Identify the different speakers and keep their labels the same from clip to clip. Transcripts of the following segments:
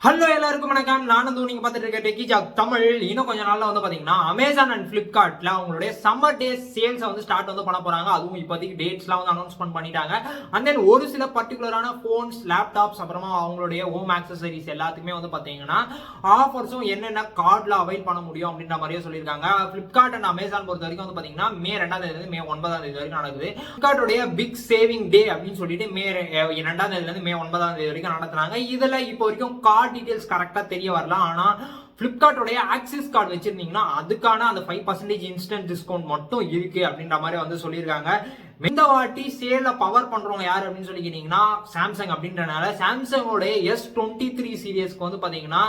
Speaker 1: Hello எல்லாருக்கும் வணக்கம். நானும் நீங்க பார்த்துட்டு இருக்க டெக்கிஜாக் தமிழ். இன்னும் கொஞ்ச நாள்ல வந்து பாத்தீங்கன்னா அமேசான் அண்ட் பிளிப்கார்ட்ல அவங்களுடைய சம்மர் டே சேல்ஸ் வந்து ஸ்டார்ட் வந்து பண்ண போறாங்க. அதுவும் இப்போதைக்கு டேட்ஸ்லாம் வந்து அனௌன்ஸ்மெண்ட் பண்ணிட்டாங்க. அண்ட் தென் ஒரு சில பர்டிகுலரான போன்ஸ், லேப்டாப்ஸ், அப்புறமா அவங்களுடைய ஹோம் ஆக்சசரிஸ் எல்லாத்துக்குமே வந்து பாத்தீங்கன்னா ஆஃபர்ஸும் என்னென்ன கார்ட்ல அவைல் பண்ண முடியும் அப்படின்ற மாதிரியே சொல்லியிருக்காங்க. பிளிப்கார்ட் அண்ட் அமேசான் பொறுத்த வரைக்கும் வந்து பாத்தீங்கன்னா மே 2ஆம் தேதி மே 9ஆம் தேதி வரைக்கும் நடக்குது. பிளிப்கார்ட்டுடைய பிக் சேவிங் டே அப்படின்னு சொல்லிட்டு மே 2ஆம் தேதியில இருந்து மே 9ஆம் தேதி வரைக்கும் நடத்துறாங்க. இதுல இப்போ வரைக்கும் கார்ட் டீடைல்ஸ் கரெக்டா தெரிய வரல. ஆனா பிளிப்கார்ட்டோட ஆக்சிஸ் கார்டு வச்சிருந்தீங்கன்னா அதுக்கான அந்த 5% இன்ஸ்டன்ட் டிஸ்கவுண்ட் மட்டும் இருக்கு அப்படின்ற மாதிரி வந்து சொல்லியிருக்காங்க. இந்த வாட்டி சேல்ல பவர் பண்றவங்க யாரு அப்படின்னு சொல்லி கேட்டீங்கன்னா சாம்சங் அப்படின்றனால சாம்சங்கோட S23 சீரியஸ்க்கு வந்து பாத்தீங்கன்னா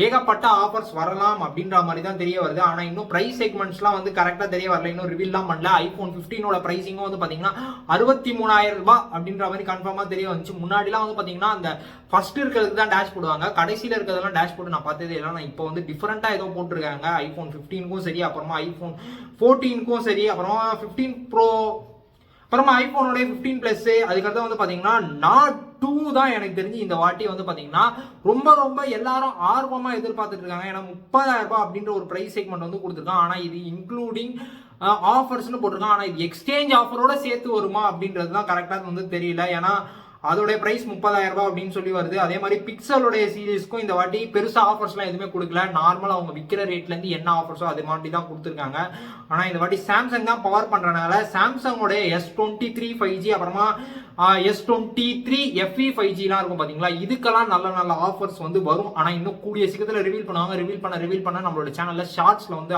Speaker 1: ஏகப்பட்ட ஆஃபர்ஸ் வரலாம் அப்படின்ற மாதிரி தான் தெரிய வருது. ஆனா இன்னும் பிரைஸ் செக்மெண்ட்ஸ்லாம் வந்து கரெக்டா தெரிய வரல, இன்னும் ரிவீல்லாம் பண்ணல. ஐபோன் 15ஓட பிரைசிங்கும் வந்து பாத்தீங்கன்னா 63,000 ரூபாய் அப்படின்ற மாதிரி கன்ஃபார்மா தெரிய வந்துச்சு. முன்னாடிலாம் வந்து பாத்தீங்கன்னா அந்த ஃபர்ஸ்ட் இருக்கிறதுக்கு தான் டேஷ் போடுவாங்க, கடைசியில இருக்கிறதெல்லாம் டேஷ் போட்டு நான் பார்த்ததே இல்லை. நான் இப்போ வந்து டிஃபரெண்டா ஏதோ போட்டிருக்காங்க. ஐபோன் 15க்கும் சரி, அப்புறமா ஐபோன் 14க்கும் சரி, அப்புறமா 15 ப்ரோ, அப்புறமா ஐபோனோட 15 பிளஸ், அதுக்கடுத்து வந்து பாத்தீங்கன்னா நாட் 2 தான் எனக்கு தெரிஞ்சு இந்த வாட்டி வந்து பாத்தீங்கன்னா ரொம்ப எல்லாரும் ஆர்வமா எதிர்பார்த்துட்டு இருக்காங்க. ஏன்னா 30,000 ரூபாய் அப்படின்ற ஒரு பிரைஸ் செக்மெண்ட் வந்து கொடுத்துருக்கான். ஆனா இது இன்க்ளூடிங் ஆஃபர்ஸ்னு போட்டிருக்கான். ஆனா இது எக்ஸ்சேஞ்ச் ஆஃபரோட சேர்த்து வருமா அப்படின்றது தான் கரெக்டா வந்து தெரியல. ஏன்னா அதோட பிரைஸ் 30,000 ரூபாய் அப்படின்னு சொல்லி வருது. அதே மாதிரி பிக்சலோட சீரீஸ்க்கும் இந்த வாட்டி பெருசா ஆஃபர்ஸ்லாம் எதுவுமே கொடுக்கல. நார்மலா அவங்க விற்கிற ரேட்ல இருந்து என்ன ஆஃபர்ஸோ அது மாதிரி தான் கொடுத்துருக்காங்க. ஆனா இந்த வாட்டி சாம்சங் தான் பவர் பண்றதுனால சாம்சங்கோட S23 5G, அப்புறமா S23 FE 5G எல்லாம் இருக்கும் பாத்தீங்களா, இதுக்கெல்லாம் நல்ல ஆஃபர்ஸ் வந்து வரும். ஆனா இன்னும் கூடிய சீக்கிரத்துல ரிவீல் பண்ணுவாங்க. ரிவீல் பண்ண நம்மளோட சேனல்ல ஷார்ட்ஸ்ல வந்து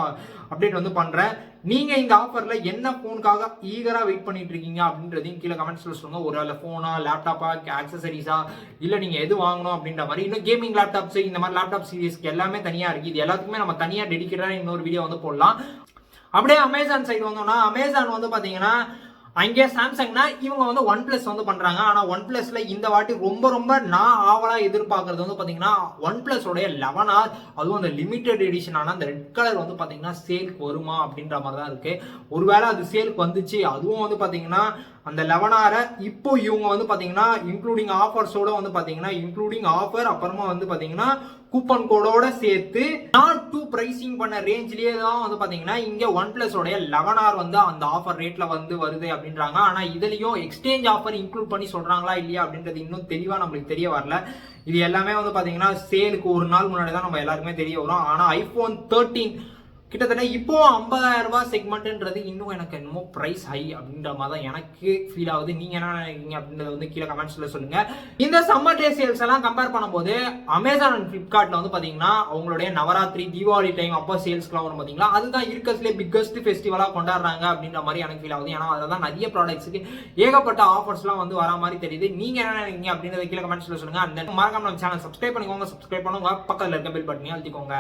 Speaker 1: அப்டேட் வந்து பண்றேன். நீங்க இந்த ஆஃபர்ல என்ன போனுக்காக ஈகரா வெயிட் பண்ணிட்டு இருக்கீங்க அப்படின்றதையும் கீழே கமெண்ட்ஸ்ல சொல்லுங்க. ஒரு போனா, லேப்டாப்பா, ஆக்சசரிஸா, இல்ல நீங்க எது வாங்கணும் அப்படின்ற மாதிரி. இன்னும் கேமிங் லேப்டாப்ஸ், இந்த மாதிரி லேப்டாப் சீரிஸ்க்கு எல்லாமே தனியா இருக்கு. இது எல்லாத்துக்குமே நம்ம தனியா டெடிகேட்டடா இன்னொரு வீடியோ வந்து போடலாம். அப்படியே அமேசான் சைடு வந்தோம்னா அமேசான் வந்து பாத்தீங்கன்னா அங்கே சாம்சங்னா இவங்க வந்து ஒன் பிளஸ் வந்து பண்றாங்க. ஆனா ஒன் பிளஸ்ல இந்த வாட்டி ரொம்ப நான் ஆவலா எதிர்பார்க்கறது வந்து பாத்தீங்கன்னா ஒன் பிளஸ் உடைய 11R, அதுவும் அந்த லிமிடெட் எடிஷன் ஆனா அந்த ரெட் கலர் வந்து பாத்தீங்கன்னா சேலுக்கு வருமா அப்படின்ற மாதிரி தான் இருக்கு. ஒருவேளை அது சேலுக்கு வந்துச்சு, அதுவும் வந்து பாத்தீங்கன்னா அந்த 11R இப்போ இவங்க வந்து பாத்தீங்கன்னா இன்க்ளூடிங் ஆஃபர்ஸோட வந்து பாத்தீங்கன்னா இன்க்ளூடிங் ஆஃபர், அப்புறமா வந்து பாத்தீங்கன்னா கூப்பன் கோடோட சேர்த்து நாட் 2 பிரைசிங் பண்ண ரேஞ்சிலேயே தான் வந்து பாத்தீங்கன்னா இங்க ஒன் பிளஸ் உடைய 11R வந்து அந்த ஆஃபர் ரேட்ல வந்து வருது அப்படின்றாங்க. ஆனா இதுலயும் எக்ஸ்சேஞ்ச் ஆஃபர் இன்க்ளூட் பண்ணி சொல்றாங்களா இல்லையா அப்படின்றது இன்னும் தெளிவா நம்மளுக்கு தெரிய வரல. இது எல்லாமே வந்து பாத்தீங்கன்னா சேலுக்கு ஒரு நாள் முன்னாடி தான் நம்ம எல்லாருக்குமே தெரிய வரும். ஆனா ஐபோன் 13 கிட்டத்தட்ட இப்போ 50,000 ரூபாய் செக்மெண்ட்ன்றது இன்னும் எனக்கு என்னமோ பிரைஸ் ஹை அப்படின்ற மாதிரி தான் எனக்கு ஃபீல் ஆகுது. நீங்க என்ன நினைக்கிறீங்க அப்படின்றத வந்து கீழே கமெண்ட்ஸ்ல சொல்லுங்க. இந்த சம்மர் டே சேல்ஸ் எல்லாம் கம்பேர் பண்ணும்போது அமேசான் அண்ட் பிளிப்கார்ட்ல வந்து பாத்தீங்கன்னா அவங்களுடைய நவராத்திரி, தீபாவளி டைம் அப்போ சேல்ஸ்க்குலாம் வரும் பாத்தீங்களா, அதுதான் இருக்கிறதுலே பிக்கஸ்ட் ஃபெஸ்டிவலா கொண்டாடுறாங்க அப்படின்ற மாதிரி எனக்கு ஃபீல் ஆகுது. ஏன்னா அதெல்லாம் நிறைய ப்ராடக்ட்ஸுக்கு ஏகப்பட்ட ஆஃபர்ஸ்லாம் வந்து வர மாதிரி தெரியுது. நீங்க என்ன நினைக்கிறீங்க அப்படின்றத கீழே கமெண்ட்ஸ்ல சொல்லுங்க. அந்த மறக்காம நம்ம சேனல் சப்ஸ்கிரைப் பண்ணுங்க, பக்கத்துல இருக்க பெல் பட்டனையும் அழுத்திக்கோங்க.